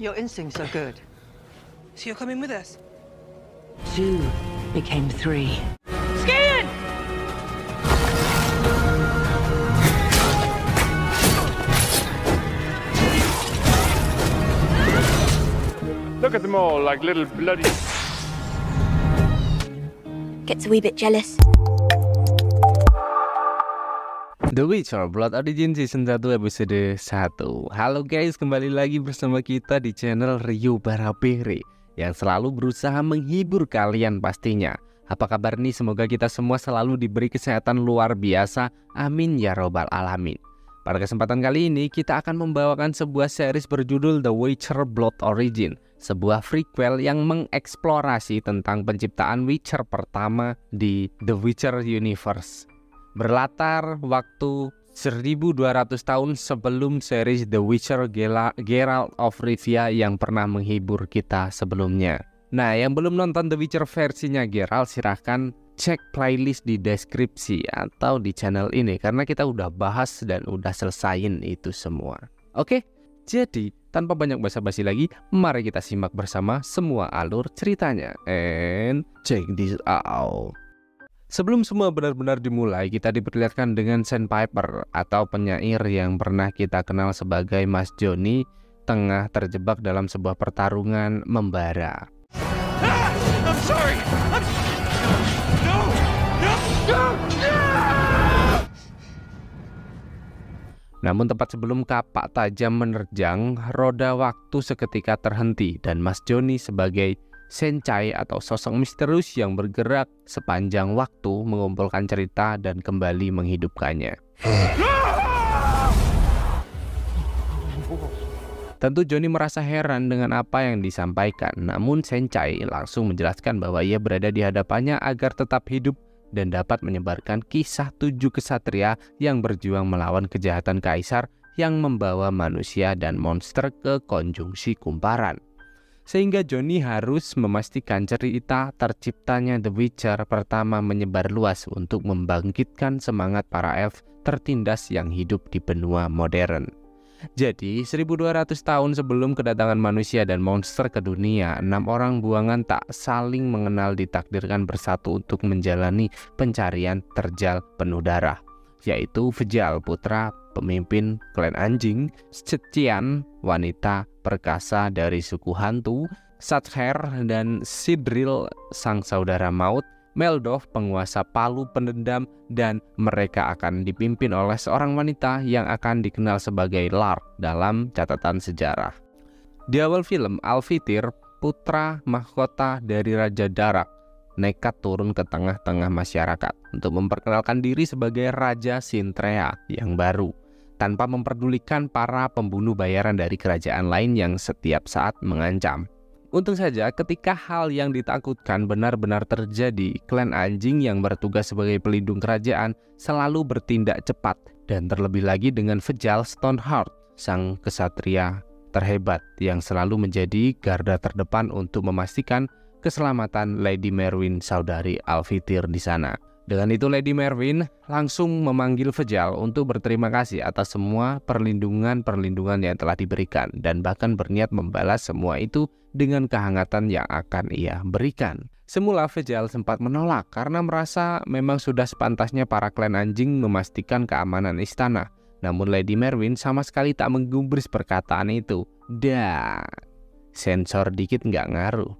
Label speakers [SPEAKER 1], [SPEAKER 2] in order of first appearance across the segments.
[SPEAKER 1] Your instincts are good.
[SPEAKER 2] So you're coming with us?
[SPEAKER 1] 2 became 3.
[SPEAKER 2] Skiing!
[SPEAKER 3] Look at them all like little bloody...
[SPEAKER 4] Gets a wee bit jealous.
[SPEAKER 5] The Witcher Blood Origin Season 1 episode 1. Halo guys, kembali lagi bersama kita di channel Rio Barabere yang selalu berusaha menghibur kalian pastinya. Apa kabar nih? Semoga kita semua selalu diberi kesehatan luar biasa. Amin ya robbal alamin. Pada kesempatan kali ini kita akan membawakan sebuah series berjudul The Witcher Blood Origin, sebuah prequel yang mengeksplorasi tentang penciptaan Witcher pertama di The Witcher Universe. Berlatar waktu 1200 tahun sebelum series The Witcher Geralt of Rivia yang pernah menghibur kita sebelumnya. Nah, yang belum nonton The Witcher versinya Geralt, silahkan cek playlist di deskripsi atau di channel ini, karena kita udah bahas dan udah selesain itu semua. Oke, jadi tanpa banyak basa-basi lagi, mari kita simak bersama semua alur ceritanya. And check this out. Sebelum semua benar-benar dimulai, kita diperlihatkan dengan Sandpiper atau penyair yang pernah kita kenal sebagai Mas Johnny tengah terjebak dalam sebuah pertarungan membara.
[SPEAKER 3] I'm sorry! No! No! No!
[SPEAKER 5] Namun tepat sebelum kapak tajam menerjang, roda waktu seketika terhenti dan Mas Johnny sebagai Sencai atau sosok misterius yang bergerak sepanjang waktu mengumpulkan cerita dan kembali menghidupkannya. Tentu Johnny merasa heran dengan apa yang disampaikan, namun Sencai langsung menjelaskan bahwa ia berada di hadapannya agar tetap hidup dan dapat menyebarkan kisah 7 kesatria yang berjuang melawan kejahatan kaisar yang membawa manusia dan monster ke konjungsi kumparan. Sehingga Johnny harus memastikan cerita terciptanya The Witcher pertama menyebar luas untuk membangkitkan semangat para elf tertindas yang hidup di benua modern. Jadi 1200 tahun sebelum kedatangan manusia dan monster ke dunia, 6 orang buangan tak saling mengenal ditakdirkan bersatu untuk menjalani pencarian terjal penuh darah, yaitu Fjall, putra pemimpin klan anjing, Sethian, wanita perkasa dari suku hantu, Sathher dan Sidril, sang saudara maut, Meldov, penguasa palu pendendam, dan mereka akan dipimpin oleh seorang wanita yang akan dikenal sebagai Lark dalam catatan sejarah. Di awal film, Alvityr, putra mahkota dari Raja Darak, nekat turun ke tengah-tengah masyarakat untuk memperkenalkan diri sebagai Raja Sintrea yang baru, tanpa memperdulikan para pembunuh bayaran dari kerajaan lain yang setiap saat mengancam. Untung saja ketika hal yang ditakutkan benar-benar terjadi, klan anjing yang bertugas sebagai pelindung kerajaan selalu bertindak cepat, dan terlebih lagi dengan Fjall Stoneheart, sang kesatria terhebat yang selalu menjadi garda terdepan untuk memastikan keselamatan Lady Merwin, saudari Alvityr di sana. Dengan itu Lady Merwin langsung memanggil Fjall untuk berterima kasih atas semua perlindungan yang telah diberikan, dan bahkan berniat membalas semua itu dengan kehangatan yang akan ia berikan. Semula Fjall sempat menolak karena merasa memang sudah sepantasnya para klan anjing memastikan keamanan istana. Namun Lady Merwin sama sekali tak menggubris perkataan itu. Dah, sensor dikit nggak ngaruh.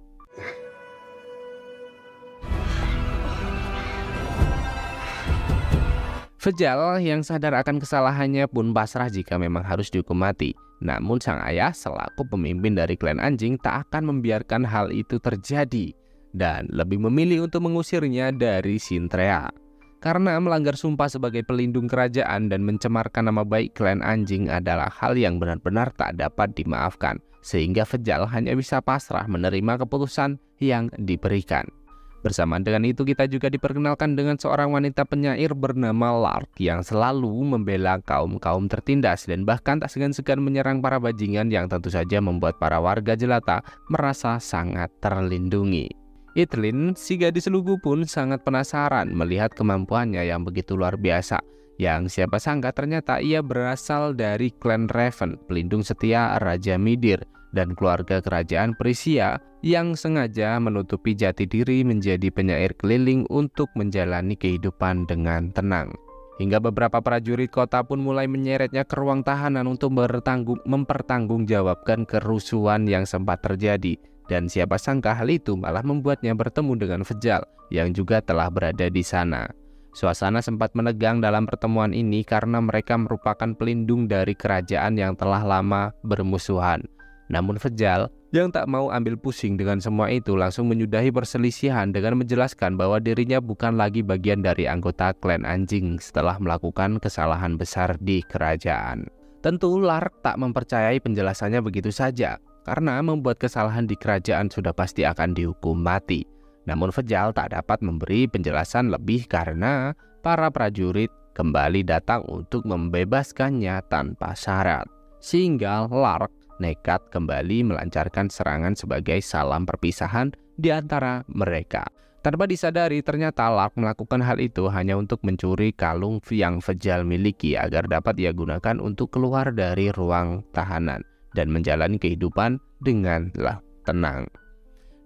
[SPEAKER 5] Fjall yang sadar akan kesalahannya pun pasrah jika memang harus dihukum mati. Namun sang ayah selaku pemimpin dari klan anjing tak akan membiarkan hal itu terjadi, dan lebih memilih untuk mengusirnya dari Sintrea. Karena melanggar sumpah sebagai pelindung kerajaan dan mencemarkan nama baik klan anjing adalah hal yang benar-benar tak dapat dimaafkan, sehingga Fjall hanya bisa pasrah menerima keputusan yang diberikan. Bersamaan dengan itu kita juga diperkenalkan dengan seorang wanita penyair bernama Lark yang selalu membela kaum-kaum tertindas dan bahkan tak segan-segan menyerang para bajingan yang tentu saja membuat para warga jelata merasa sangat terlindungi. Itlin, si gadis lugu pun sangat penasaran melihat kemampuannya yang begitu luar biasa, Yang siapa sangka ternyata ia berasal dari klan Raven, pelindung setia Raja Midir dan keluarga kerajaan Prisia yang sengaja menutupi jati diri menjadi penyair keliling untuk menjalani kehidupan dengan tenang. Hingga beberapa prajurit kota pun mulai menyeretnya ke ruang tahanan untuk mempertanggungjawabkan kerusuhan yang sempat terjadi. Dan siapa sangka hal itu malah membuatnya bertemu dengan Fejal yang juga telah berada di sana. Suasana sempat menegang dalam pertemuan ini karena mereka merupakan pelindung dari kerajaan yang telah lama bermusuhan. Namun Fejal yang tak mau ambil pusing dengan semua itu langsung menyudahi perselisihan dengan menjelaskan bahwa dirinya bukan lagi bagian dari anggota klan anjing setelah melakukan kesalahan besar di kerajaan. Tentu Lark tak mempercayai penjelasannya begitu saja, karena membuat kesalahan di kerajaan sudah pasti akan dihukum mati. Namun Fejal tak dapat memberi penjelasan lebih karena para prajurit kembali datang untuk membebaskannya tanpa syarat. Sehingga Lark nekat kembali melancarkan serangan sebagai salam perpisahan di antara mereka. Tanpa disadari ternyata Lark melakukan hal itu hanya untuk mencuri kalung yang Fejal miliki agar dapat ia gunakan untuk keluar dari ruang tahanan dan menjalani kehidupan dengan tenang.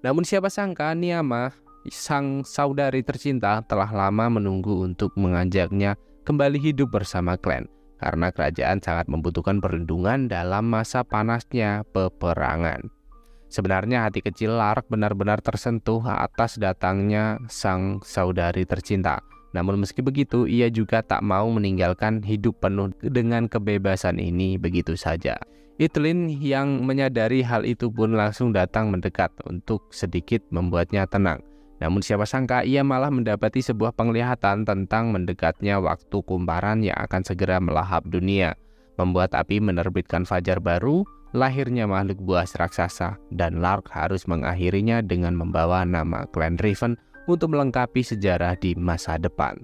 [SPEAKER 5] Namun siapa sangka Niamah, sang saudari tercinta, telah lama menunggu untuk mengajaknya kembali hidup bersama klan karena kerajaan sangat membutuhkan perlindungan dalam masa panasnya peperangan. Sebenarnya hati kecil Lark benar-benar tersentuh atas datangnya sang saudari tercinta. Namun meski begitu, ia juga tak mau meninggalkan hidup penuh dengan kebebasan ini begitu saja. Itlin yang menyadari hal itu pun langsung datang mendekat untuk sedikit membuatnya tenang. Namun siapa sangka ia malah mendapati sebuah penglihatan tentang mendekatnya waktu kumparan yang akan segera melahap dunia, membuat api menerbitkan fajar baru, lahirnya makhluk buas raksasa, dan Lark harus mengakhirinya dengan membawa nama klan Raven untuk melengkapi sejarah di masa depan.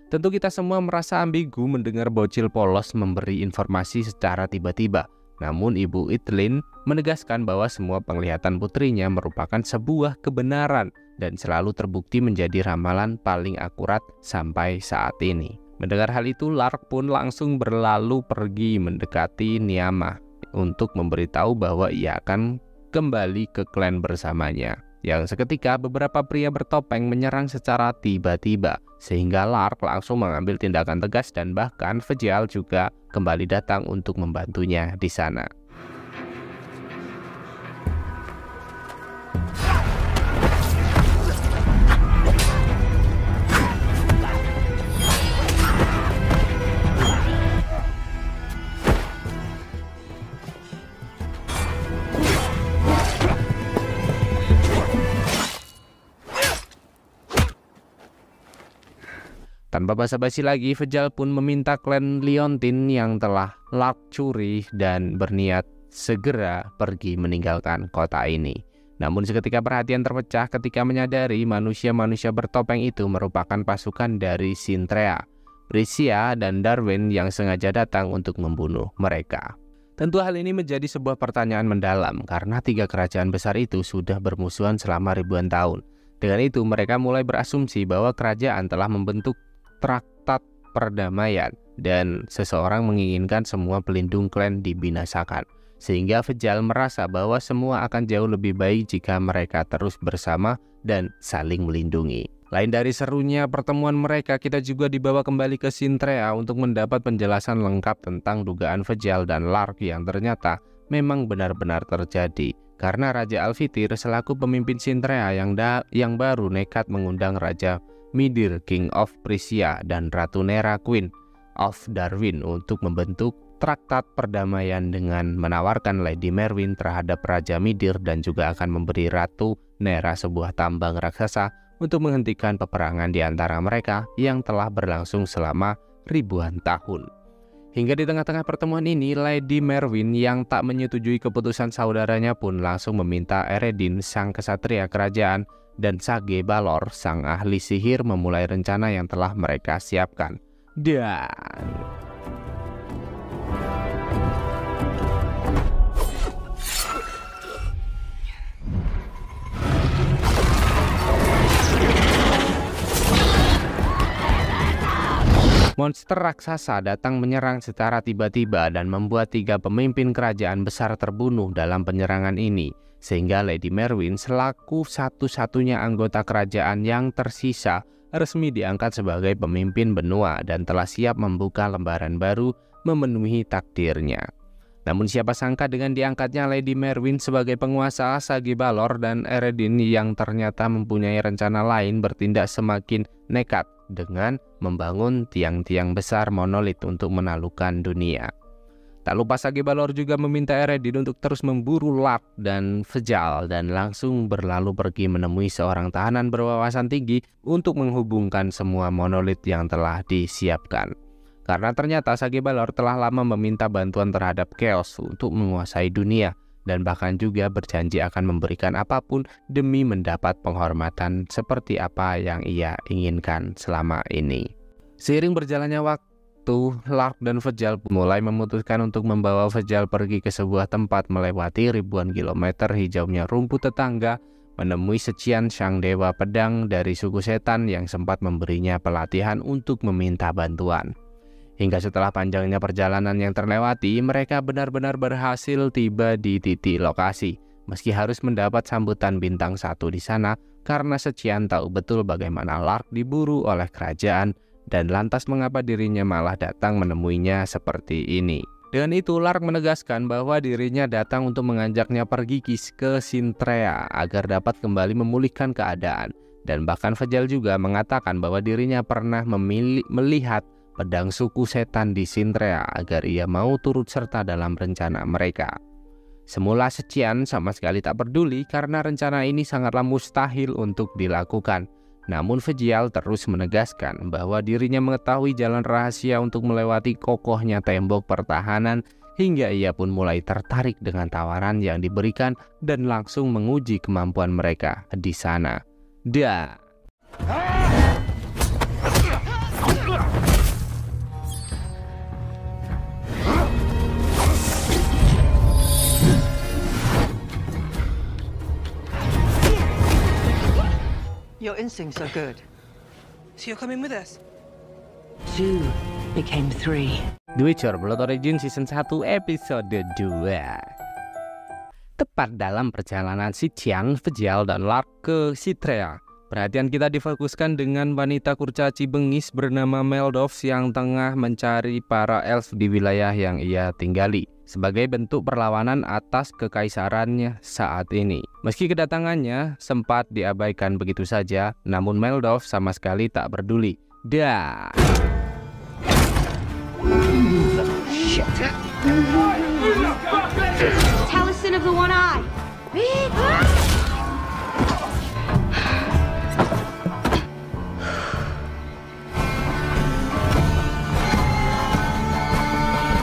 [SPEAKER 5] Tentu kita semua merasa ambigu mendengar bocil polos memberi informasi secara tiba-tiba. Namun Ibu Itlin menegaskan bahwa semua penglihatan putrinya merupakan sebuah kebenaran dan selalu terbukti menjadi ramalan paling akurat sampai saat ini. Mendengar hal itu, Lark pun langsung berlalu pergi mendekati Niamah untuk memberitahu bahwa ia akan kembali ke klan bersamanya. Yang seketika beberapa pria bertopeng menyerang secara tiba-tiba, sehingga Lark langsung mengambil tindakan tegas dan bahkan Fejal juga kembali datang untuk membantunya di sana. Tanpa basa-basi lagi, Fejal pun meminta klan Leontin yang telah Lark curi dan berniat segera pergi meninggalkan kota ini. Namun seketika perhatian terpecah ketika menyadari manusia-manusia bertopeng itu merupakan pasukan dari Sintrea, Prisia, dan Darwin yang sengaja datang untuk membunuh mereka. Tentu hal ini menjadi sebuah pertanyaan mendalam karena tiga kerajaan besar itu sudah bermusuhan selama ribuan tahun. Dengan itu mereka mulai berasumsi bahwa kerajaan telah membentuk traktat perdamaian dan seseorang menginginkan semua pelindung klan dibinasakan. Sehingga Fejal merasa bahwa semua akan jauh lebih baik jika mereka terus bersama dan saling melindungi. Lain dari serunya pertemuan mereka, kita juga dibawa kembali ke Sintrea untuk mendapat penjelasan lengkap tentang dugaan Fejal dan Lark yang ternyata memang benar-benar terjadi. Karena Raja Alvitir selaku pemimpin Sintrea yang baru nekat mengundang Raja Midir, King of Prisia, dan Ratu Nera, Queen of Darwin untuk membentuk traktat perdamaian dengan menawarkan Lady Merwin terhadap Raja Midir dan juga akan memberi Ratu Nera sebuah tambang raksasa untuk menghentikan peperangan di antara mereka yang telah berlangsung selama ribuan tahun. Hingga di tengah-tengah pertemuan ini, Lady Merwin yang tak menyetujui keputusan saudaranya pun langsung meminta Eredin, sang kesatria kerajaan, dan Sage Balor, sang ahli sihir, memulai rencana yang telah mereka siapkan. Dan mohon monster raksasa datang menyerang secara tiba-tiba dan membuat 3 pemimpin kerajaan besar terbunuh dalam penyerangan ini, sehingga Lady Merwin selaku satu-satunya anggota kerajaan yang tersisa resmi diangkat sebagai pemimpin benua dan telah siap membuka lembaran baru memenuhi takdirnya. Namun siapa sangka dengan diangkatnya Lady Merwin sebagai penguasa, Sagi Balor dan Eredin yang ternyata mempunyai rencana lain bertindak semakin nekat dengan membangun tiang-tiang besar monolit untuk menaklukkan dunia. Tak lupa Sagi Balor juga meminta Eredin untuk terus memburu Lark dan Fjall dan langsung berlalu pergi menemui seorang tahanan berwawasan tinggi untuk menghubungkan semua monolit yang telah disiapkan. Karena ternyata Sagi Balor telah lama meminta bantuan terhadap Chaos untuk menguasai dunia dan bahkan juga berjanji akan memberikan apapun demi mendapat penghormatan seperti apa yang ia inginkan selama ini. Seiring berjalannya waktu, Lark dan Fjall mulai memutuskan untuk membawa Fjall pergi ke sebuah tempat melewati ribuan kilometer hijaunya rumput tetangga, menemui Sechian sang dewa pedang dari suku setan yang sempat memberinya pelatihan untuk meminta bantuan. Hingga setelah panjangnya perjalanan yang terlewati, mereka benar-benar berhasil tiba di titik lokasi. Meski harus mendapat sambutan bintang 1 di sana, karena Sechian tahu betul bagaimana Lark diburu oleh kerajaan, dan lantas mengapa dirinya malah datang menemuinya seperti ini. Dengan itu, Lark menegaskan bahwa dirinya datang untuk mengajaknya pergi ke Sintrea agar dapat kembali memulihkan keadaan. Dan bahkan Fjall juga mengatakan bahwa dirinya pernah melihat pedang suku setan di Sintrea agar ia mau turut serta dalam rencana mereka. Semula Sechian sama sekali tak peduli karena rencana ini sangatlah mustahil untuk dilakukan. Namun Fjall terus menegaskan bahwa dirinya mengetahui jalan rahasia untuk melewati kokohnya tembok pertahanan, hingga ia pun mulai tertarik dengan tawaran yang diberikan dan langsung menguji kemampuan mereka di sana.
[SPEAKER 1] Your instincts are good.
[SPEAKER 2] So you're coming with us?
[SPEAKER 1] 2 became 3.
[SPEAKER 5] The Witcher Blood Origin Season 1 Episode 2. Tepat dalam perjalanan Sechian, Fjall, dan Lark ke Sintrea, perhatian kita difokuskan dengan wanita kurcaci bengis bernama Meldovs yang tengah mencari para elf di wilayah yang ia tinggali sebagai bentuk perlawanan atas kekaisarannya saat ini. Meski kedatangannya sempat diabaikan begitu saja, namun Meldovs sama sekali tak peduli.
[SPEAKER 4] Taliesin of the One Eye.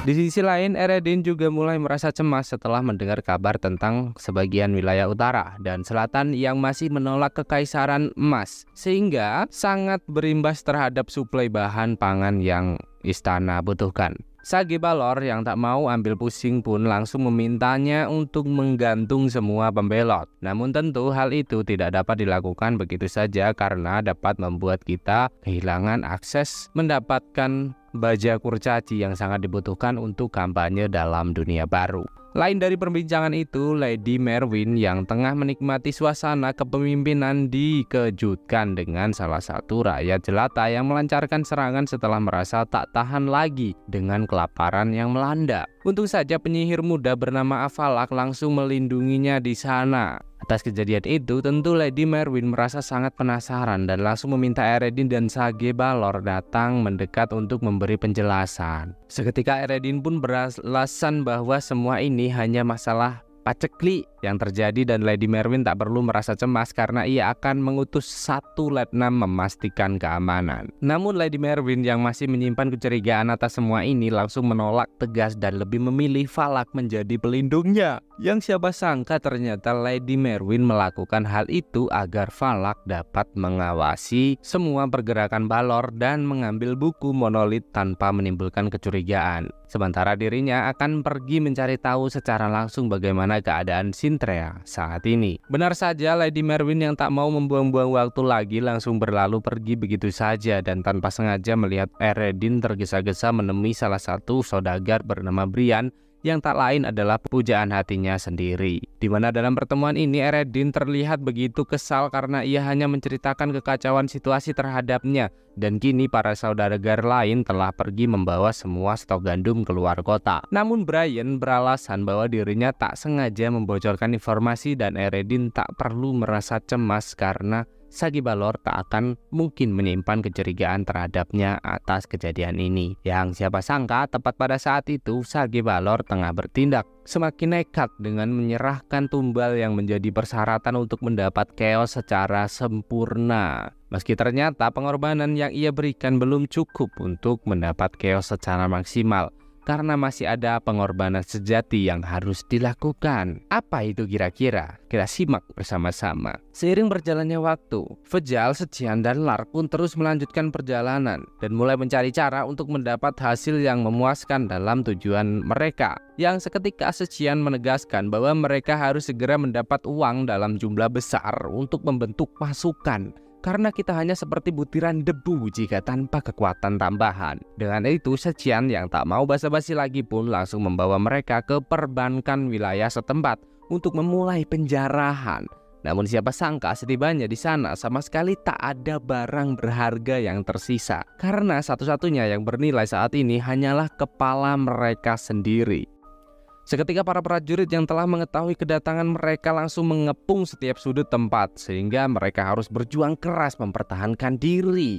[SPEAKER 5] Di sisi lain, Eredin juga mulai merasa cemas setelah mendengar kabar tentang sebagian wilayah utara dan selatan yang masih menolak kekaisaran emas, sehingga sangat berimbas terhadap suplai bahan pangan yang istana butuhkan. Sagi Balor yang tak mau ambil pusing pun langsung memintanya untuk menggantung semua pembelot. Namun tentu hal itu tidak dapat dilakukan begitu saja karena dapat membuat kita kehilangan akses mendapatkan baja kurcaci yang sangat dibutuhkan untuk kampanye dalam dunia baru. Lain dari perbincangan itu, Lady Merwin yang tengah menikmati suasana kepemimpinan dikejutkan dengan salah satu rakyat jelata yang melancarkan serangan setelah merasa tak tahan lagi dengan kelaparan yang melanda. Untung saja penyihir muda bernama Avalak langsung melindunginya di sana. Atas kejadian itu, tentu Lady Merwin merasa sangat penasaran dan langsung meminta Eredin dan Sagi Balor datang mendekat untuk memberi penjelasan. Seketika Eredin pun beralasan bahwa semua ini hanya masalah paceklik yang terjadi dan Lady Merwin tak perlu merasa cemas karena ia akan mengutus satu letnan memastikan keamanan. Namun Lady Merwin yang masih menyimpan kecurigaan atas semua ini langsung menolak tegas dan lebih memilih Valak menjadi pelindungnya. Yang siapa sangka ternyata Lady Merwin melakukan hal itu agar Valak dapat mengawasi semua pergerakan Balor dan mengambil buku monolit tanpa menimbulkan kecurigaan. Sementara dirinya akan pergi mencari tahu secara langsung bagaimana bagaimana keadaan Sintrea saat ini. Benar saja, Lady Merwin yang tak mau membuang-buang waktu lagi langsung berlalu pergi begitu saja dan tanpa sengaja melihat Eredin tergesa-gesa menemui salah satu saudagar bernama Brian yang tak lain adalah pujaan hatinya sendiri. Di mana dalam pertemuan ini Eredin terlihat begitu kesal karena ia hanya menceritakan kekacauan situasi terhadapnya dan kini para saudagar lain telah pergi membawa semua stok gandum keluar kota. Namun Brian beralasan bahwa dirinya tak sengaja membocorkan informasi dan Eredin tak perlu merasa cemas karena Sagi Balor tak akan mungkin menyimpan kecurigaan terhadapnya atas kejadian ini. Yang siapa sangka tepat pada saat itu Sagi Balor tengah bertindak semakin nekat dengan menyerahkan tumbal yang menjadi persyaratan untuk mendapat chaos secara sempurna. Meski ternyata pengorbanan yang ia berikan belum cukup untuk mendapat chaos secara maksimal, karena masih ada pengorbanan sejati yang harus dilakukan. Apa itu kira-kira? Kita simak bersama-sama. Seiring berjalannya waktu, Vejal, Sejian, dan Lark pun terus melanjutkan perjalanan dan mulai mencari cara untuk mendapat hasil yang memuaskan dalam tujuan mereka. Yang seketika Sejian menegaskan bahwa mereka harus segera mendapat uang dalam jumlah besar untuk membentuk pasukan. Karena kita hanya seperti butiran debu jika tanpa kekuatan tambahan. Dengan itu, Sejian yang tak mau basa-basi lagi pun langsung membawa mereka ke perbankan wilayah setempat untuk memulai penjarahan. Namun siapa sangka setibanya di sana sama sekali tak ada barang berharga yang tersisa. Karena satu-satunya yang bernilai saat ini hanyalah kepala mereka sendiri. Seketika para prajurit yang telah mengetahui kedatangan mereka langsung mengepung setiap sudut tempat sehingga mereka harus berjuang keras mempertahankan diri.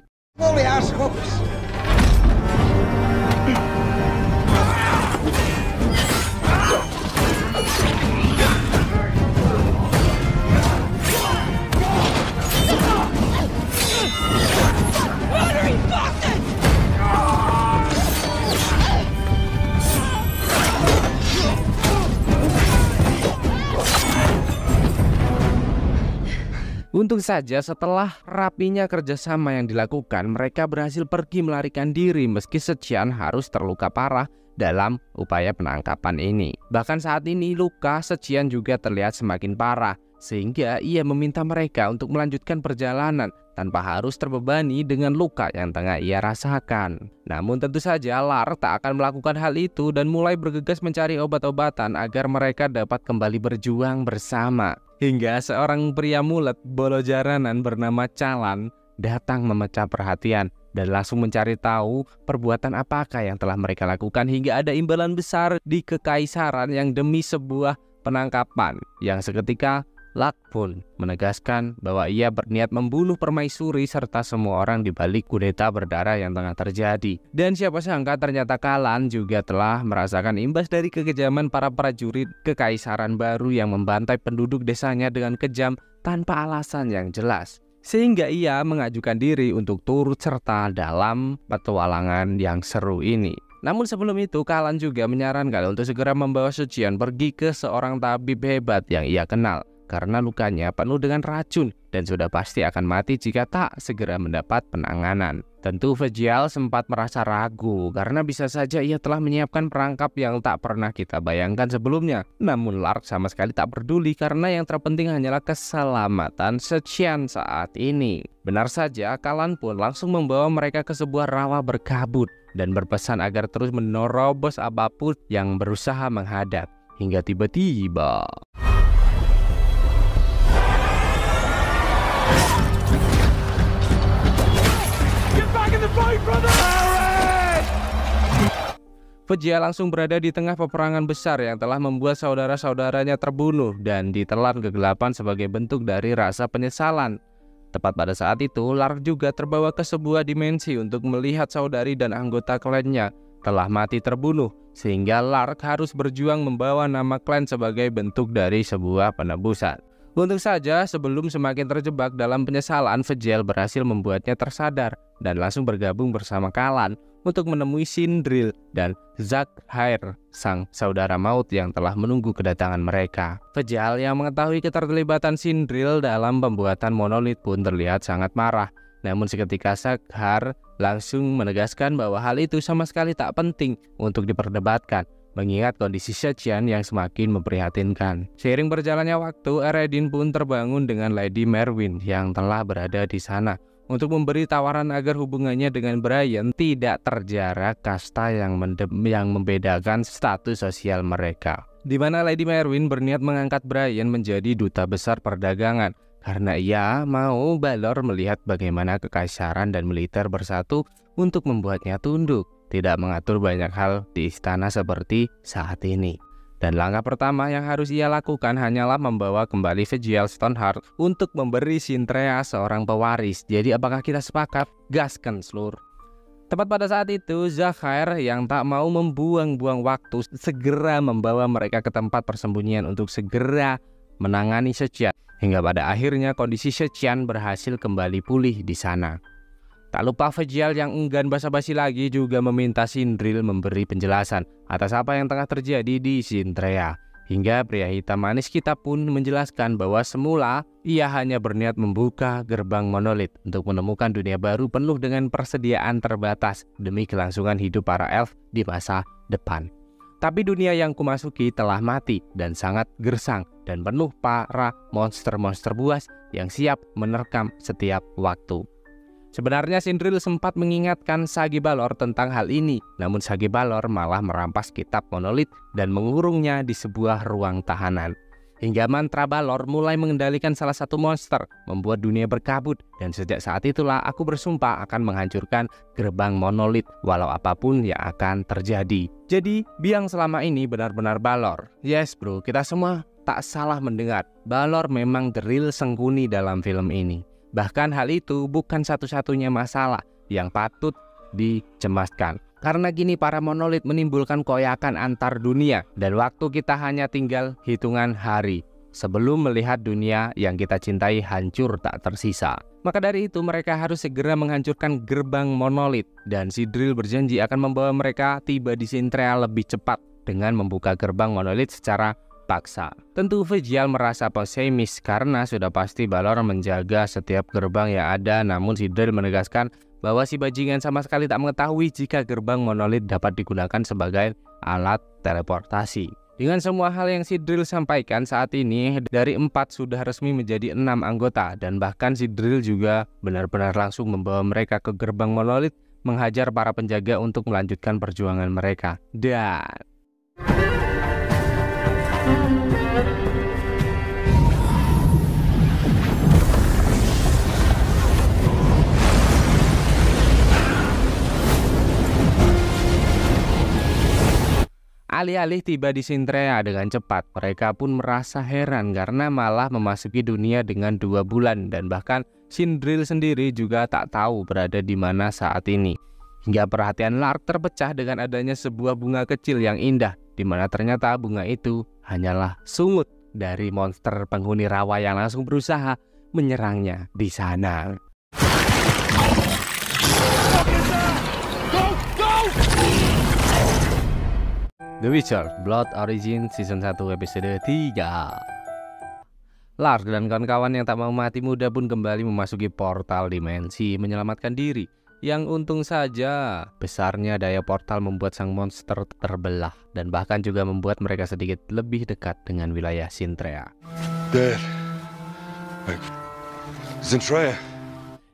[SPEAKER 5] Untung saja setelah rapinya kerjasama yang dilakukan, mereka berhasil pergi melarikan diri meski Sejian harus terluka parah dalam upaya penangkapan ini. Bahkan saat ini luka Sejian juga terlihat semakin parah, sehingga ia meminta mereka untuk melanjutkan perjalanan tanpa harus terbebani dengan luka yang tengah ia rasakan. Namun tentu saja Lark tak akan melakukan hal itu dan mulai bergegas mencari obat-obatan agar mereka dapat kembali berjuang bersama. Hingga seorang pria mulet bolo jaranan bernama Calan datang memecah perhatian dan langsung mencari tahu perbuatan apakah yang telah mereka lakukan hingga ada imbalan besar di kekaisaran yang demi sebuah penangkapan. Yang seketika Lark pun menegaskan bahwa ia berniat membunuh permaisuri serta semua orang di balik kudeta berdarah yang tengah terjadi. Dan siapa sangka ternyata Calan juga telah merasakan imbas dari kekejaman para prajurit kekaisaran baru yang membantai penduduk desanya dengan kejam tanpa alasan yang jelas. Sehingga ia mengajukan diri untuk turut serta dalam petualangan yang seru ini. Namun sebelum itu Calan juga menyarankan untuk segera membawa Sejian pergi ke seorang tabib hebat yang ia kenal. Karena lukanya penuh dengan racun dan sudah pasti akan mati jika tak segera mendapat penanganan. Tentu Vejal sempat merasa ragu karena bisa saja ia telah menyiapkan perangkap yang tak pernah kita bayangkan sebelumnya. Namun Lark sama sekali tak peduli karena yang terpenting hanyalah keselamatan Sejian saat ini. Benar saja, Calan pun langsung membawa mereka ke sebuah rawa berkabut dan berpesan agar terus menerobos apapun yang berusaha menghadap. Hingga tiba-tiba Vejal langsung berada di tengah peperangan besar yang telah membuat saudara-saudaranya terbunuh dan ditelan kegelapan sebagai bentuk dari rasa penyesalan. Tepat pada saat itu, Lark juga terbawa ke sebuah dimensi untuk melihat saudari dan anggota klannya telah mati terbunuh, sehingga Lark harus berjuang membawa nama klan sebagai bentuk dari sebuah penebusan. Untung saja sebelum semakin terjebak dalam penyesalan, Vejal berhasil membuatnya tersadar dan langsung bergabung bersama Calan untuk menemui Sindril dan Zakhair, sang saudara maut yang telah menunggu kedatangan mereka. Vejal yang mengetahui keterlibatan Sindril dalam pembuatan monolit pun terlihat sangat marah. Namun seketika Zakhair langsung menegaskan bahwa hal itu sama sekali tak penting untuk diperdebatkan. mengingat kondisi Sechian yang semakin memprihatinkan. Seiring berjalannya waktu, Eredin pun terbangun dengan Lady Merwin yang telah berada di sana untuk memberi tawaran agar hubungannya dengan Brian tidak terjarak kasta yang membedakan status sosial mereka. Di mana Lady Merwin berniat mengangkat Brian menjadi duta besar perdagangan karena ia mau Balor melihat bagaimana kekaisaran dan militer bersatu untuk membuatnya tunduk, tidak mengatur banyak hal di istana seperti saat ini. Dan langkah pertama yang harus ia lakukan hanyalah membawa kembali Vegil Stoneheart untuk memberi Sintrea seorang pewaris. Jadi apakah kita sepakat? Gaskan seluruh. Tepat pada saat itu, Zakhair yang tak mau membuang-buang waktu segera membawa mereka ke tempat persembunyian untuk segera menangani Sechian. Hingga pada akhirnya kondisi Sechian berhasil kembali pulih di sana. Tak lupa Vegil yang enggan basa-basi lagi juga meminta Sindril memberi penjelasan atas apa yang tengah terjadi di Sintrea. Hingga pria hitam manis kita pun menjelaskan bahwa semula ia hanya berniat membuka gerbang monolit untuk menemukan dunia baru penuh dengan persediaan terbatas demi kelangsungan hidup para elf di masa depan. Tapi dunia yang kumasuki telah mati dan sangat gersang dan penuh para monster-monster buas yang siap menerkam setiap waktu. Sebenarnya Sindril sempat mengingatkan Sagi Balor tentang hal ini, namun Sagi Balor malah merampas kitab monolit dan mengurungnya di sebuah ruang tahanan. Hingga mantra Balor mulai mengendalikan salah satu monster, membuat dunia berkabut, dan sejak saat itulah aku bersumpah akan menghancurkan gerbang monolit walau apapun yang akan terjadi. Jadi, biang selama ini benar-benar Balor. Yes bro, kita semua tak salah mendengar. Balor memang the real Sengkuni dalam film ini. Bahkan hal itu bukan satu-satunya masalah yang patut dicemaskan. Karena gini para monolit menimbulkan koyakan antar dunia dan waktu kita hanya tinggal hitungan hari sebelum melihat dunia yang kita cintai hancur tak tersisa. Maka dari itu mereka harus segera menghancurkan gerbang monolit dan Sindril berjanji akan membawa mereka tiba di Sintrea lebih cepat dengan membuka gerbang monolit secara paksa. Tentu Vegil merasa pesimis karena sudah pasti Balor menjaga setiap gerbang yang ada, namun Sindril menegaskan bahwa si bajingan sama sekali tak mengetahui jika gerbang monolit dapat digunakan sebagai alat teleportasi. Dengan semua hal yang Sindril sampaikan saat ini, dari 4 sudah resmi menjadi 6 anggota, dan bahkan Sindril juga benar-benar langsung membawa mereka ke gerbang monolit, menghajar para penjaga untuk melanjutkan perjuangan mereka. Dan alih-alih tiba di Sintrea dengan cepat, mereka pun merasa heran karena malah memasuki dunia dengan 2 bulan dan bahkan Sindril sendiri juga tak tahu berada di mana saat ini. Hingga perhatian Lark terpecah dengan adanya sebuah bunga kecil yang indah, di mana ternyata bunga itu hanyalah sungut dari monster penghuni rawa yang langsung berusaha menyerangnya di sana. The Witcher Blood Origin Season 1 episode 3. Lark dan kawan-kawan yang tak mau mati muda pun kembali memasuki portal dimensi menyelamatkan diri. Yang untung saja besarnya daya portal membuat sang monster terbelah dan bahkan juga membuat mereka sedikit lebih dekat dengan wilayah Sintrea.
[SPEAKER 6] Dad, Sintrea.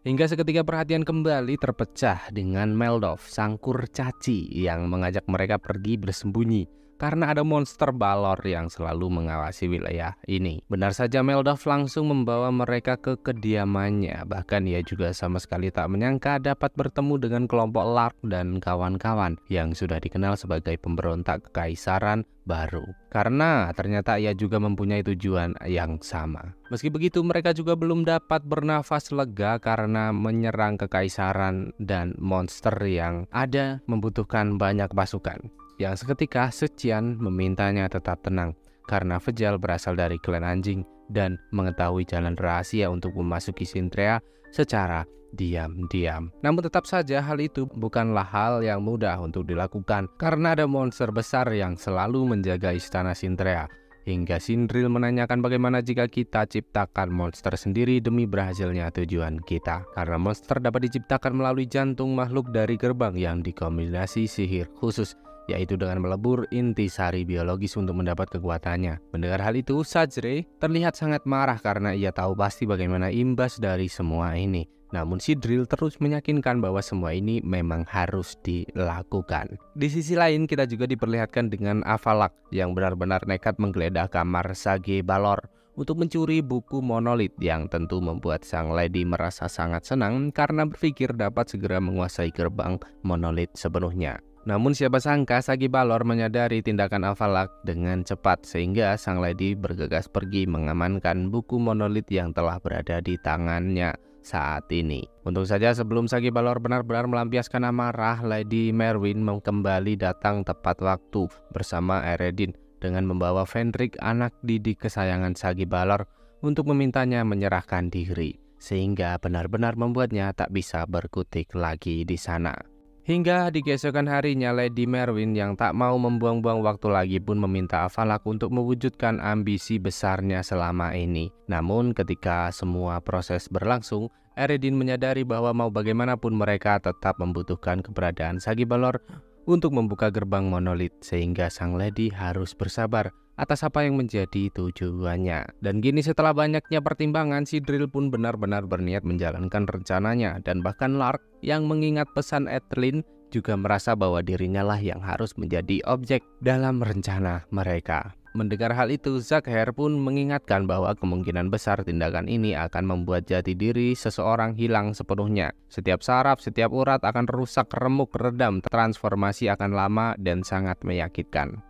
[SPEAKER 5] Hingga seketika perhatian kembali terpecah dengan Meldov, sang kurcaci yang mengajak mereka pergi bersembunyi karena ada monster Balor yang selalu mengawasi wilayah ini. Benar saja Meldov langsung membawa mereka ke kediamannya, bahkan ia juga sama sekali tak menyangka dapat bertemu dengan kelompok Lark dan kawan-kawan yang sudah dikenal sebagai pemberontak kekaisaran baru. Karena ternyata ia juga mempunyai tujuan yang sama. Meski begitu mereka juga belum dapat bernafas lega karena menyerang kekaisaran dan monster yang ada membutuhkan banyak pasukan. Yang seketika Sechian memintanya tetap tenang karena Vegil berasal dari klan anjing dan mengetahui jalan rahasia untuk memasuki Sintrea secara diam-diam. Namun tetap saja hal itu bukanlah hal yang mudah untuk dilakukan karena ada monster besar yang selalu menjaga istana Sintrea. Hingga Sindril menanyakan bagaimana jika kita ciptakan monster sendiri demi berhasilnya tujuan kita. Karena monster dapat diciptakan melalui jantung makhluk dari gerbang yang dikombinasi sihir khusus yaitu dengan melebur intisari biologis untuk mendapat kekuatannya. Mendengar hal itu, Sajre terlihat sangat marah karena ia tahu pasti bagaimana imbas dari semua ini. Namun Sidril terus meyakinkan bahwa semua ini memang harus dilakukan. Di sisi lain, kita juga diperlihatkan dengan Avalak yang benar-benar nekat menggeledah kamar Sage Balor untuk mencuri buku monolit yang tentu membuat sang lady merasa sangat senang karena berpikir dapat segera menguasai gerbang monolit sepenuhnya. Namun siapa sangka Sage Balor menyadari tindakan Avalak dengan cepat sehingga sang lady bergegas pergi mengamankan buku monolit yang telah berada di tangannya saat ini. Untung saja sebelum Sage Balor benar-benar melampiaskan amarah, Lady Merwin kembali datang tepat waktu bersama Eredin dengan membawa Fenrik, anak didik kesayangan Sage Balor, untuk memintanya menyerahkan diri, sehingga benar-benar membuatnya tak bisa berkutik lagi di sana. Hingga di keesokan harinya, Lady Merwin yang tak mau membuang-buang waktu lagi pun meminta Avalak untuk mewujudkan ambisi besarnya selama ini. Namun ketika semua proses berlangsung, Eredin menyadari bahwa mau bagaimanapun mereka tetap membutuhkan keberadaan Sage Balor untuk membuka gerbang monolit, sehingga sang lady harus bersabar atas apa yang menjadi tujuannya. Dan kini setelah banyaknya pertimbangan, Sidril pun benar-benar berniat menjalankan rencananya, dan bahkan Lark yang mengingat pesan Etlin juga merasa bahwa dirinya lah yang harus menjadi objek dalam rencana mereka. Mendengar hal itu, Zakher pun mengingatkan bahwa kemungkinan besar tindakan ini akan membuat jati diri seseorang hilang sepenuhnya. Setiap saraf, setiap urat akan rusak, remuk, redam, transformasi akan lama dan sangat menyakitkan.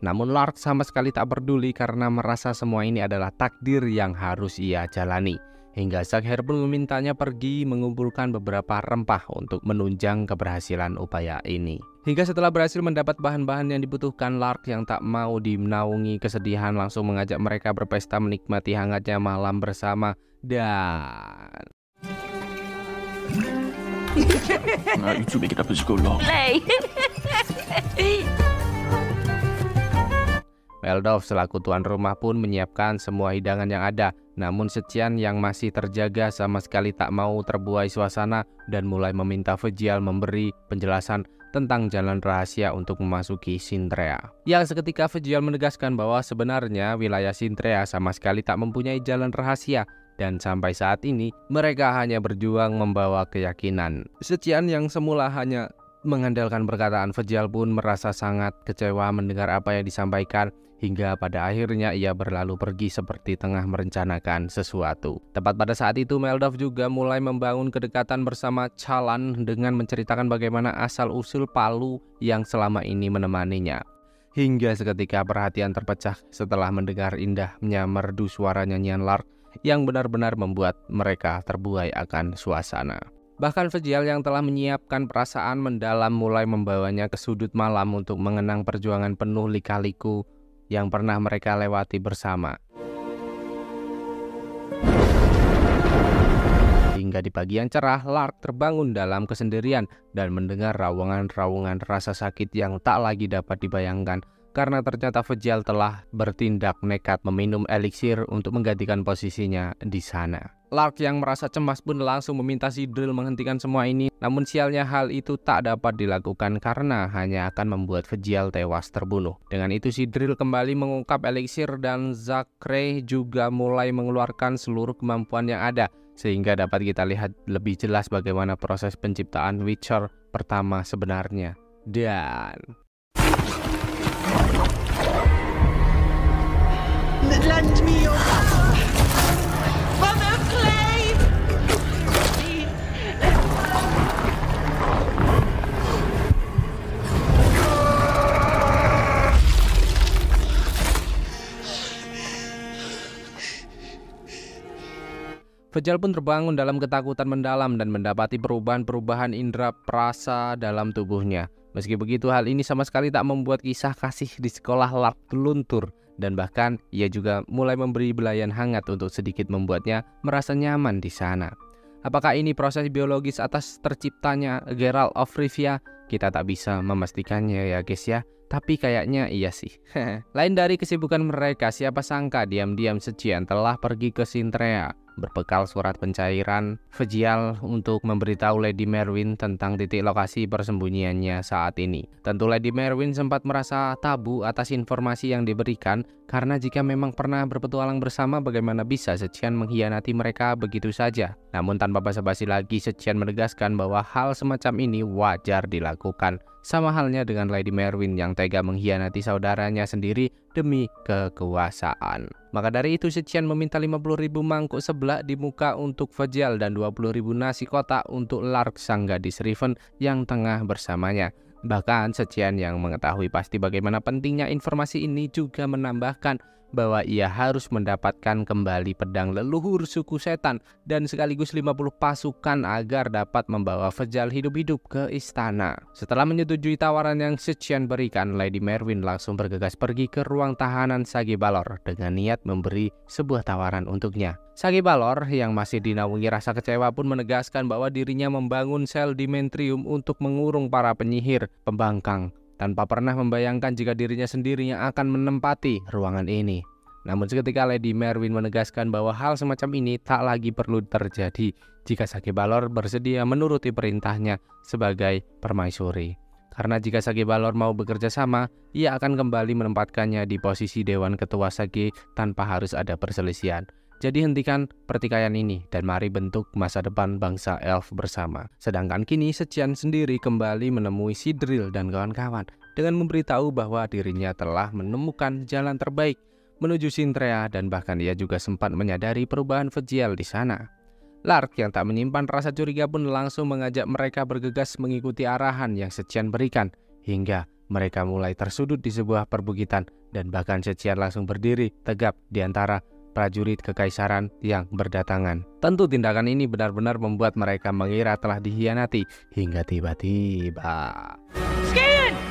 [SPEAKER 5] Namun Lark sama sekali tak peduli karena merasa semua ini adalah takdir yang harus ia jalani. Hingga Zakher pun memintanya pergi mengumpulkan beberapa rempah untuk menunjang keberhasilan upaya ini. Hingga setelah berhasil mendapat bahan-bahan yang dibutuhkan, Lark yang tak mau dinaungi kesedihan langsung mengajak mereka berpesta menikmati hangatnya malam bersama. Dan
[SPEAKER 6] you two make it up as you go along.
[SPEAKER 5] Meldov selaku tuan rumah pun menyiapkan semua hidangan yang ada. Namun Setien yang masih terjaga sama sekali tak mau terbuai suasana dan mulai meminta Fejial memberi penjelasan tentang jalan rahasia untuk memasuki Sintrea. Yang seketika Fejial menegaskan bahwa sebenarnya wilayah Sintrea sama sekali tak mempunyai jalan rahasia, dan sampai saat ini mereka hanya berjuang membawa keyakinan. Setien yang semula hanya mengandalkan perkataan Fejial pun merasa sangat kecewa mendengar apa yang disampaikan, hingga pada akhirnya ia berlalu pergi seperti tengah merencanakan sesuatu. Tepat pada saat itu, Meldov juga mulai membangun kedekatan bersama Chalan dengan menceritakan bagaimana asal-usul palu yang selama ini menemaninya. Hingga seketika perhatian terpecah setelah mendengar indahnya merdu suara nyanyian Lark yang benar-benar membuat mereka terbuai akan suasana. Bahkan Fejial yang telah menyiapkan perasaan mendalam mulai membawanya ke sudut malam untuk mengenang perjuangan penuh lika-liku yang pernah mereka lewati bersama. Hingga di pagi yang cerah, Lark terbangun dalam kesendirian dan mendengar raungan-raungan rasa sakit yang tak lagi dapat dibayangkan karena ternyata Fejial telah bertindak nekat meminum eliksir untuk menggantikan posisinya di sana. Lark yang merasa cemas pun langsung meminta Sidril menghentikan semua ini. Namun sialnya hal itu tak dapat dilakukan karena hanya akan membuat Fejial tewas terbunuh. Dengan itu Sidril kembali mengungkap eliksir dan Zakre juga mulai mengeluarkan seluruh kemampuan yang ada, sehingga dapat kita lihat lebih jelas bagaimana proses penciptaan Witcher pertama sebenarnya. Dan
[SPEAKER 2] Lend me your Mother Clay!
[SPEAKER 5] Fejial pun terbangun dalam ketakutan mendalam dan mendapati perubahan-perubahan indera perasa dalam tubuhnya. Meski begitu, hal ini sama sekali tak membuat kisah kasih di sekolah Lark luntur, dan bahkan ia juga mulai memberi belayan hangat untuk sedikit membuatnya merasa nyaman di sana. Apakah ini proses biologis atas terciptanya Geralt of Rivia? Kita tak bisa memastikannya ya guys ya, tapi kayaknya iya sih. Lain dari kesibukan mereka, siapa sangka diam-diam Setien telah pergi ke Sintrea. berbekal surat pencairan Vejal untuk memberitahu Lady Merwin tentang titik lokasi persembunyiannya saat ini. Tentu Lady Merwin sempat merasa tabu atas informasi yang diberikan, karena jika memang pernah berpetualang bersama, bagaimana bisa Zetian mengkhianati mereka begitu saja. Namun tanpa basa-basi lagi, Zetian menegaskan bahwa hal semacam ini wajar dilakukan. Sama halnya dengan Lady Merwin yang tega mengkhianati saudaranya sendiri demi kekuasaan. Maka dari itu Zetian meminta 50.000 mangkuk seblak di muka untuk Vejal dan 20.000 nasi kotak untuk Lark sang gadis Riven yang tengah bersamanya. Bahkan Zetian yang mengetahui pasti bagaimana pentingnya informasi ini juga menambahkan bahwa ia harus mendapatkan kembali pedang leluhur suku setan dan sekaligus 50 pasukan agar dapat membawa Vejal hidup-hidup ke istana. Setelah menyetujui tawaran yang Zetian berikan, Lady Merwin langsung bergegas pergi ke ruang tahanan Sagibalor dengan niat memberi sebuah tawaran untuknya. Sagibalor yang masih dinaungi rasa kecewa pun menegaskan bahwa dirinya membangun sel Dimentrium untuk mengurung para penyihir pembangkang, tanpa pernah membayangkan jika dirinya sendirinya akan menempati ruangan ini. Namun seketika Lady Merwin menegaskan bahwa hal semacam ini tak lagi perlu terjadi jika Sagibalor bersedia menuruti perintahnya sebagai permaisuri. Karena jika Sagibalor mau bekerja sama, ia akan kembali menempatkannya di posisi Dewan Ketua Sage tanpa harus ada perselisihan. Jadi hentikan pertikaian ini dan mari bentuk masa depan bangsa elf bersama. Sedangkan kini Zetian sendiri kembali menemui Sidril dan kawan-kawan dengan memberitahu bahwa dirinya telah menemukan jalan terbaik menuju Sintrea, dan bahkan ia juga sempat menyadari perubahan Vejal di sana. Lark yang tak menyimpan rasa curiga pun langsung mengajak mereka bergegas mengikuti arahan yang Zetian berikan, hingga mereka mulai tersudut di sebuah perbukitan dan bahkan Zetian langsung berdiri tegap di antara prajurit kekaisaran yang berdatangan. Tentu tindakan ini benar-benar membuat mereka mengira telah dikhianati hingga tiba-tiba
[SPEAKER 2] Skian!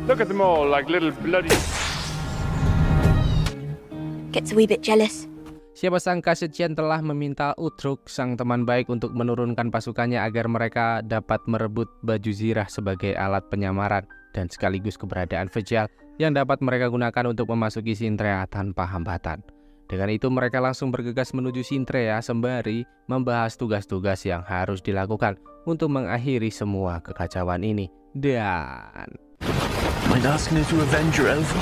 [SPEAKER 3] Look at them all like little bloody...
[SPEAKER 4] Gets a wee bit jealous.
[SPEAKER 5] Siapa sangka Zetian telah meminta Utruk, sang teman baik, untuk menurunkan pasukannya agar mereka dapat merebut baju zirah sebagai alat penyamaran dan sekaligus keberadaan Vejal yang dapat mereka gunakan untuk memasuki Sintrea tanpa hambatan. Dengan itu mereka langsung bergegas menuju Sintrea sembari membahas tugas-tugas yang harus dilakukan untuk mengakhiri semua kekacauan ini. Dan
[SPEAKER 6] Mind asking her to avenge your elf?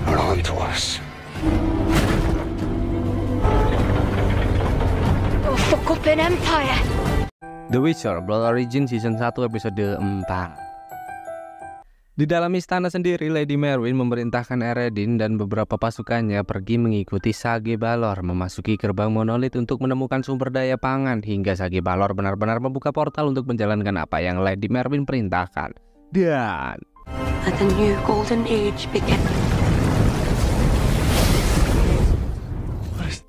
[SPEAKER 7] Are on to us.
[SPEAKER 4] Oh, fuck up an empire.
[SPEAKER 5] The Witcher Blood Origin Season 1 episode 4. Di dalam istana sendiri, Lady Merwin memerintahkan Eredin dan beberapa pasukannya pergi mengikuti Sagibalor memasuki gerbang monolit untuk menemukan sumber daya pangan, hingga Sagibalor benar-benar membuka portal untuk menjalankan apa yang Lady Merwin perintahkan. Dan
[SPEAKER 4] The new golden age began.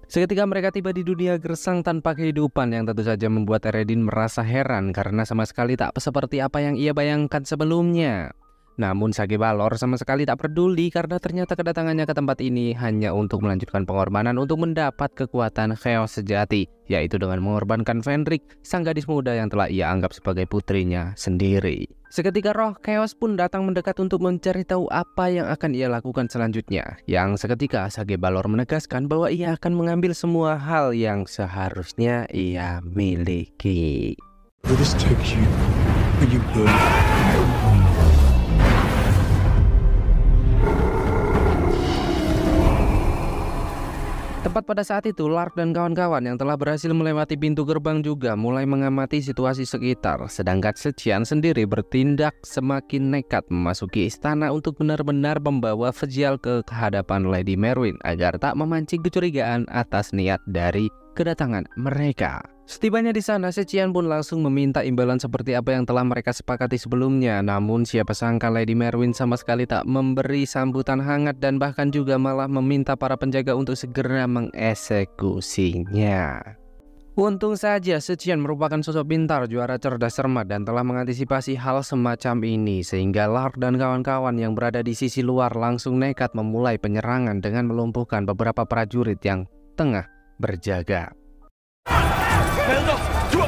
[SPEAKER 5] seketika mereka tiba di dunia gersang tanpa kehidupan yang tentu saja membuat Eredin merasa heran karena sama sekali tak seperti apa yang ia bayangkan sebelumnya. Namun Sagibalor sama sekali tak peduli karena ternyata kedatangannya ke tempat ini hanya untuk melanjutkan pengorbanan untuk mendapat kekuatan Chaos sejati, yaitu dengan mengorbankan Fenrik, sang gadis muda yang telah ia anggap sebagai putrinya sendiri. Seketika roh Chaos pun datang mendekat untuk mencari tahu apa yang akan ia lakukan selanjutnya. Yang seketika Sagibalor menegaskan bahwa ia akan mengambil semua hal yang seharusnya ia miliki.
[SPEAKER 7] Let us take you where you belong.
[SPEAKER 5] Tepat pada saat itu, Lark dan kawan-kawan yang telah berhasil melewati pintu gerbang juga mulai mengamati situasi sekitar. Sedangkan Zetian sendiri bertindak semakin nekat memasuki istana untuk benar-benar membawa Vejal ke hadapan Lady Merwin agar tak memancing kecurigaan atas niat dari kedatangan mereka. Setibanya di sana, Zetian pun langsung meminta imbalan seperti apa yang telah mereka sepakati sebelumnya. Namun siapa sangka Lady Merwin sama sekali tak memberi sambutan hangat dan bahkan juga malah meminta para penjaga untuk segera mengeksekusinya. Untung saja Zetian merupakan sosok pintar, juara cerdas cermat dan telah mengantisipasi hal semacam ini, sehingga Lark dan kawan-kawan yang berada di sisi luar langsung nekat memulai penyerangan dengan melumpuhkan beberapa prajurit yang tengah berjaga.
[SPEAKER 6] Eldar, to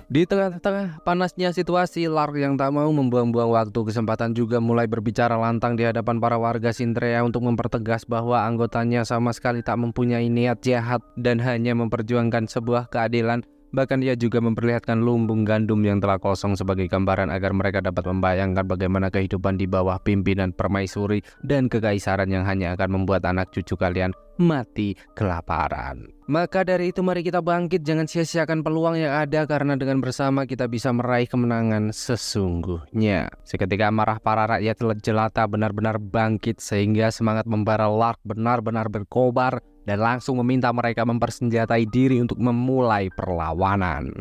[SPEAKER 5] Di tengah-tengah panasnya situasi, Lark yang tak mau membuang-buang waktu kesempatan juga mulai berbicara lantang di hadapan para warga Sintrea untuk mempertegas bahwa anggotanya sama sekali tak mempunyai niat jahat dan hanya memperjuangkan sebuah keadilan. Bahkan ia juga memperlihatkan lumbung gandum yang telah kosong sebagai gambaran agar mereka dapat membayangkan bagaimana kehidupan di bawah pimpinan permaisuri dan kekaisaran yang hanya akan membuat anak cucu kalian mati kelaparan. Maka dari itu mari kita bangkit, jangan sia-siakan peluang yang ada karena dengan bersama kita bisa meraih kemenangan sesungguhnya. Seketika amarah para rakyat jelata benar-benar bangkit sehingga semangat membara Lark benar-benar berkobar dan langsung meminta mereka mempersenjatai diri untuk memulai perlawanan.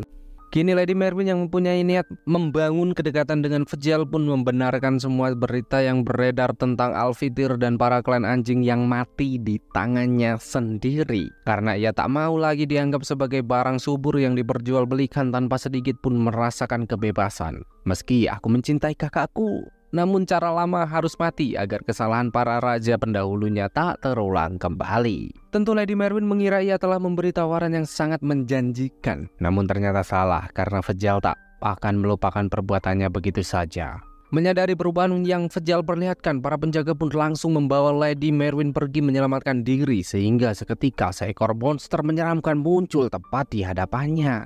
[SPEAKER 5] Kini Lady Merwin yang mempunyai niat membangun kedekatan dengan Fjeld pun membenarkan semua berita yang beredar tentang Alvityr dan para klan anjing yang mati di tangannya sendiri. Karena ia tak mau lagi dianggap sebagai barang subur yang diperjualbelikan tanpa sedikit pun merasakan kebebasan. Meski aku mencintai kakakku, namun cara lama harus mati agar kesalahan para raja pendahulunya tak terulang kembali. Tentu Lady Merwin mengira ia telah memberi tawaran yang sangat menjanjikan. Namun ternyata salah karena Fjeld tak akan melupakan perbuatannya begitu saja. Menyadari perubahan yang Fjeld perlihatkan, para penjaga pun langsung membawa Lady Merwin pergi menyelamatkan diri. Sehingga seketika seekor monster menyeramkan muncul tepat di hadapannya.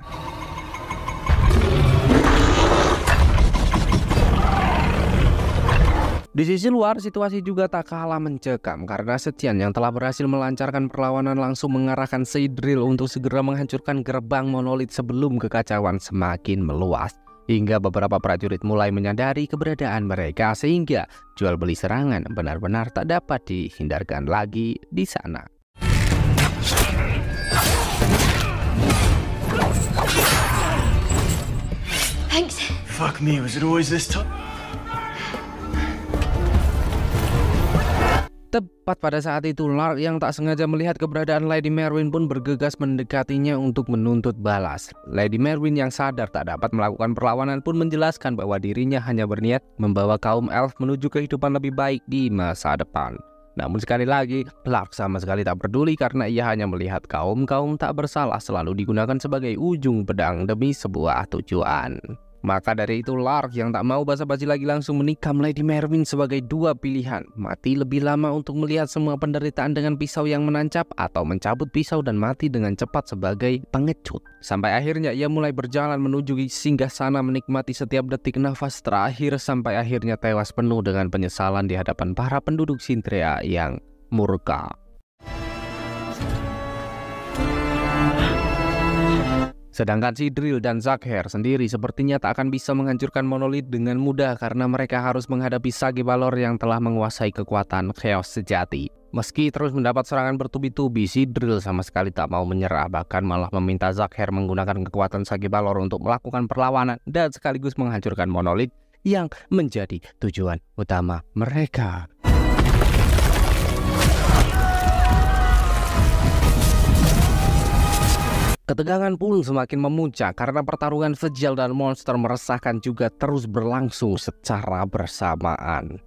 [SPEAKER 5] Di sisi luar, situasi juga tak kalah mencekam karena Setien yang telah berhasil melancarkan perlawanan langsung mengarahkan Seidril untuk segera menghancurkan gerbang monolit sebelum kekacauan semakin meluas. Hingga beberapa prajurit mulai menyadari keberadaan mereka sehingga jual beli serangan benar-benar tak dapat dihindarkan lagi di sana.
[SPEAKER 4] Thanks.
[SPEAKER 6] Fuck me, was it always this tough?
[SPEAKER 5] Tepat pada saat itu, Lark yang tak sengaja melihat keberadaan Lady Merwin pun bergegas mendekatinya untuk menuntut balas. Lady Merwin yang sadar tak dapat melakukan perlawanan pun menjelaskan bahwa dirinya hanya berniat membawa kaum elf menuju kehidupan lebih baik di masa depan. Namun sekali lagi, Lark sama sekali tak peduli karena ia hanya melihat kaum-kaum tak bersalah selalu digunakan sebagai ujung pedang demi sebuah tujuan. Maka dari itu Lark yang tak mau basa-basi lagi langsung menikam Lady Merwin sebagai dua pilihan. Mati lebih lama untuk melihat semua penderitaan dengan pisau yang menancap, atau mencabut pisau dan mati dengan cepat sebagai pengecut. Sampai akhirnya ia mulai berjalan menuju singgasana menikmati setiap detik nafas terakhir sampai akhirnya tewas penuh dengan penyesalan di hadapan para penduduk Sintrea yang murka. Sedangkan Seidril dan Zakher sendiri sepertinya tak akan bisa menghancurkan monolit dengan mudah karena mereka harus menghadapi Sagibalor yang telah menguasai kekuatan Chaos sejati. Meski terus mendapat serangan bertubi-tubi, Seidril sama sekali tak mau menyerah, bahkan malah meminta Zakher menggunakan kekuatan Sagibalor untuk melakukan perlawanan dan sekaligus menghancurkan monolit yang menjadi tujuan utama mereka. Ketegangan pun semakin memuncak karena pertarungan Fjeld dan monster meresahkan juga terus berlangsung secara bersamaan.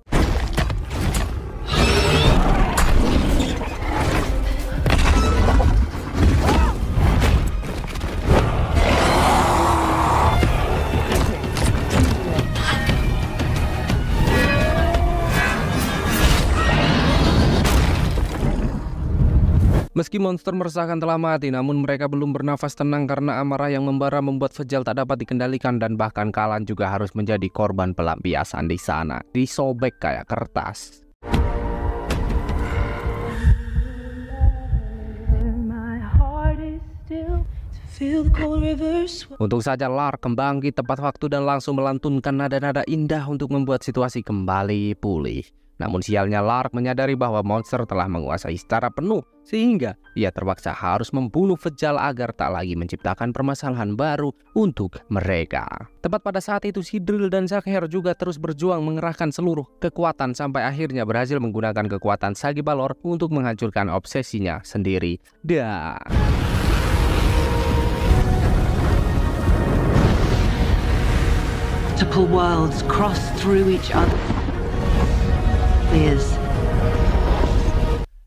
[SPEAKER 5] Meski monster meresahkan telah mati, namun mereka belum bernafas tenang karena amarah yang membara membuat Fjeld tak dapat dikendalikan dan bahkan Kalan juga harus menjadi korban pelampiasan di sana, disobek kayak kertas. Untung saja Lark kembangkit tepat waktu dan langsung melantunkan nada-nada indah untuk membuat situasi kembali pulih. Namun sialnya Lark menyadari bahwa monster telah menguasai secara penuh sehingga ia terpaksa harus membunuh Fjeld agar tak lagi menciptakan permasalahan baru untuk mereka. Tepat pada saat itu Seidril dan Zakher juga terus berjuang mengerahkan seluruh kekuatan sampai akhirnya berhasil menggunakan kekuatan Sagibalor untuk menghancurkan obsesinya sendiri.
[SPEAKER 1] Multiple worlds cross through each other.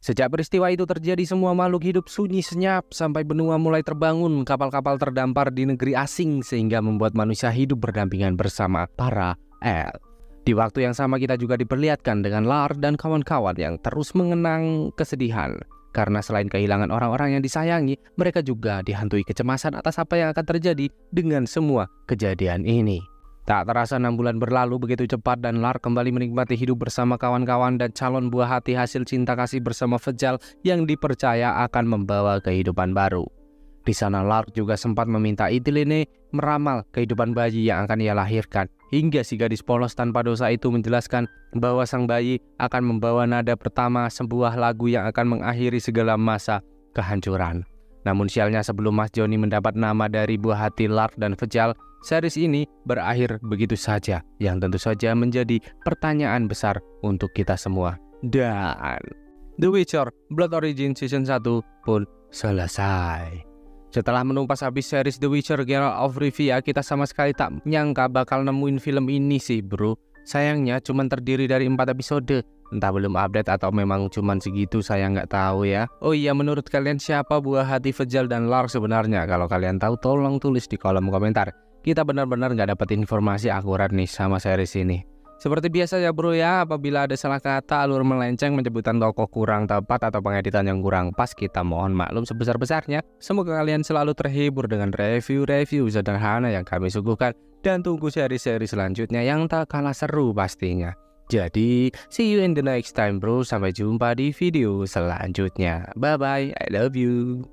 [SPEAKER 5] Sejak peristiwa itu terjadi, semua makhluk hidup sunyi senyap sampai benua mulai terbangun, kapal-kapal terdampar di negeri asing sehingga membuat manusia hidup berdampingan bersama para elf. Di waktu yang sama kita juga diperlihatkan dengan Lar dan kawan-kawan yang terus mengenang kesedihan. Karena selain kehilangan orang-orang yang disayangi, mereka juga dihantui kecemasan atas apa yang akan terjadi dengan semua kejadian ini. Tak terasa 6 bulan berlalu begitu cepat dan Lar kembali menikmati hidup bersama kawan-kawan dan calon buah hati hasil cinta kasih bersama Fejal yang dipercaya akan membawa kehidupan baru. Di sana Lar juga sempat meminta Itilene meramal kehidupan bayi yang akan ia lahirkan, hingga si gadis polos tanpa dosa itu menjelaskan bahwa sang bayi akan membawa nada pertama sebuah lagu yang akan mengakhiri segala masa kehancuran. Namun sialnya sebelum Mas Joni mendapat nama dari buah hati Lar dan Fejal, series ini berakhir begitu saja, yang tentu saja menjadi pertanyaan besar untuk kita semua. Dan The Witcher Blood Origin Season 1 pun selesai. Setelah menumpas habis series The Witcher Geralt of Rivia, kita sama sekali tak menyangka bakal nemuin film ini sih bro. Sayangnya cuma terdiri dari 4 episode. Entah belum update atau memang cuman segitu, saya nggak tahu ya. Oh iya, menurut kalian siapa buah hati Fejal dan Lar sebenarnya? Kalau kalian tahu tolong tulis di kolom komentar. Kita benar-benar nggak dapat informasi akurat nih sama series ini. Seperti biasa ya bro ya, apabila ada salah kata, alur melenceng, penyebutan tokoh kurang tepat atau pengeditan yang kurang pas, kita mohon maklum sebesar-besarnya. Semoga kalian selalu terhibur dengan review-review sederhana yang kami suguhkan, dan tunggu seri-seri selanjutnya yang tak kalah seru pastinya. Jadi, see you in the next time bro, sampai jumpa di video selanjutnya. Bye bye, I love you.